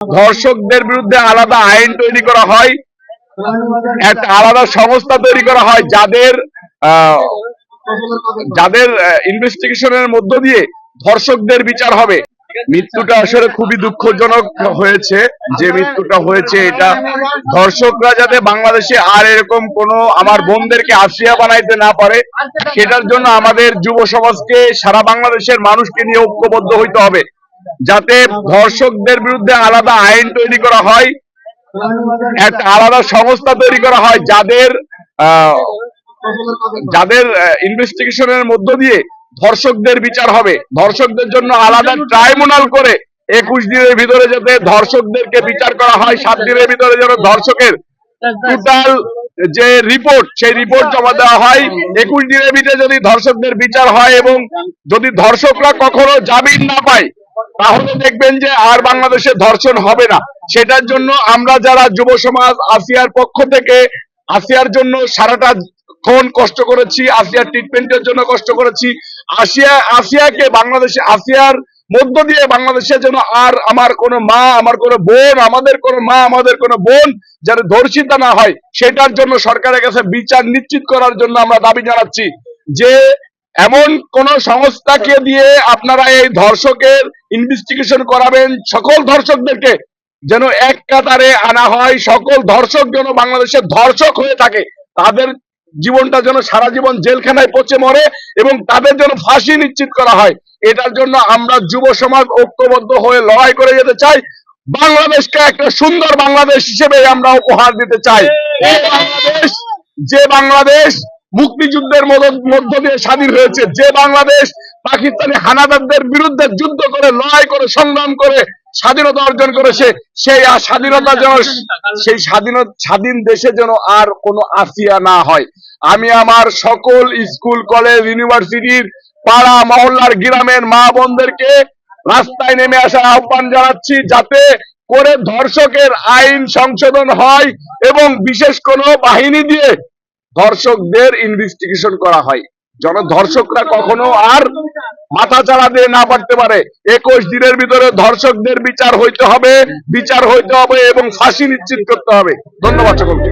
ধর্ষকদের বিরুদ্ধে আলাদা আইন তৈরি করা হয়, একটা আলাদা সংস্থা তৈরি করা হয় যাদের যাদের ইনভেস্টিগেশনের মধ্য দিয়ে ধর্ষকদের বিচার হবে। মৃত্যুটা আসলে খুবই দুঃখজনক হয়েছে, যে মৃত্যুটা হয়েছে এটা ধর্ষকরা যাতে বাংলাদেশে আর এরকম কোনো আমার বোনদেরকে আশ্রিয়া বানাইতে না পারে, সেটার জন্য আমাদের যুব সমাজকে, সারা বাংলাদেশের মানুষকে নিয়ে ঐক্যবদ্ধ হইতে হবে, যাতে ধর্ষকদের বিরুদ্ধে আলাদা আইন তৈরি করা হয়, একটা আলাদা সংস্থা তৈরি করা হয় যাদের যাদের ইনভেস্টিগেশনের মধ্য দিয়ে ধর্ষকদের বিচার হবে। ধর্ষকদের জন্য আলাদা ট্রাইব্যুনাল করে 21 দিনের ভিতরে যাতে ধর্ষকদেরকে বিচার করা হয়, 7 দিনের ভিতরে যেন ধর্ষকের টোটাল যে রিপোর্ট, সেই রিপোর্ট জমা দেওয়া হয়। 21 দিনের ভিতরে যদি ধর্ষকদের বিচার হয় এবং যদি ধর্ষকরা কখনো জামিন না পায়, তাহলে দেখবেন যে আর বাংলাদেশে ধর্ষণ হবে না। সেটার জন্য আমরা যারা যুব সমাজ আসিয়ার পক্ষ থেকে, আসিয়ার জন্য সারাটা ক্ষণ কষ্ট করেছি, আসিয়ার ট্রিটমেন্টের জন্য কষ্ট করেছি, আসিয়াকে বাংলাদেশে, আসিয়ার মধ্য দিয়ে বাংলাদেশে যেন আর আমার কোনো মা, আমার কোনো বোন, আমাদের কোনো মা, আমাদের কোনো বোন যেন ধর্ষিতা না হয়, সেটার জন্য সরকারের কাছে বিচার নিশ্চিত করার জন্য আমরা দাবি জানাচ্ছি যে এমন কোন সংস্থাকে দিয়ে আপনারা এই ধর্ষকের ইনভেস্টিগেশন করাবেন, সকল ধর্ষকদেরকে যেন এক কাতারে আনা হয়, সকল ধর্ষক যেন বাংলাদেশের ধর্ষক হয়ে থাকে, তাদের জীবনটা যেন সারা জীবন জেলখানায় পচে মরে এবং তাদের জন্য ফাঁসি নিশ্চিত করা হয়। এটার জন্য আমরা যুব সমাজ ঐক্যবদ্ধ হয়ে লড়াই করে যেতে চাই। বাংলাদেশকে একটা সুন্দর বাংলাদেশ হিসেবে আমরা উপহার দিতে চাই। এই বাংলাদেশ, যে বাংলাদেশ মুক্তিযুদ্ধের মধ্য দিয়ে স্বাধীন হয়েছে, যে বাংলাদেশ পাকিস্তানি হানাদারদের বিরুদ্ধে যুদ্ধ করে, লড়াই করে, সংগ্রাম করে স্বাধীনতা অর্জন করেছে, সেই স্বাধীনতা যেন, সেই স্বাধীন দেশে যেন আর কোনো আসিয়া না হয়। আমি আমার সকল স্কুল, কলেজ, ইউনিভার্সিটির, পাড়া মহল্লার, গ্রামের মা বোনদেরকে রাস্তায় নেমে আসার আহ্বান জানাচ্ছি, যাতে করে ধর্ষকের আইন সংশোধন হয় এবং বিশেষ কোনো বাহিনী দিয়ে ধর্ষকদের ইনভেস্টিগেশন করা হয়, যেন ধর্ষকরা কখনো আর মাথা চাড়া দিয়ে না পারতে পারে। 21 দিনের ভিতরে ধর্ষকদের বিচার হইতে হবে এবং ফাঁসি নিশ্চিত করতে হবে। ধন্যবাদ সকলকে।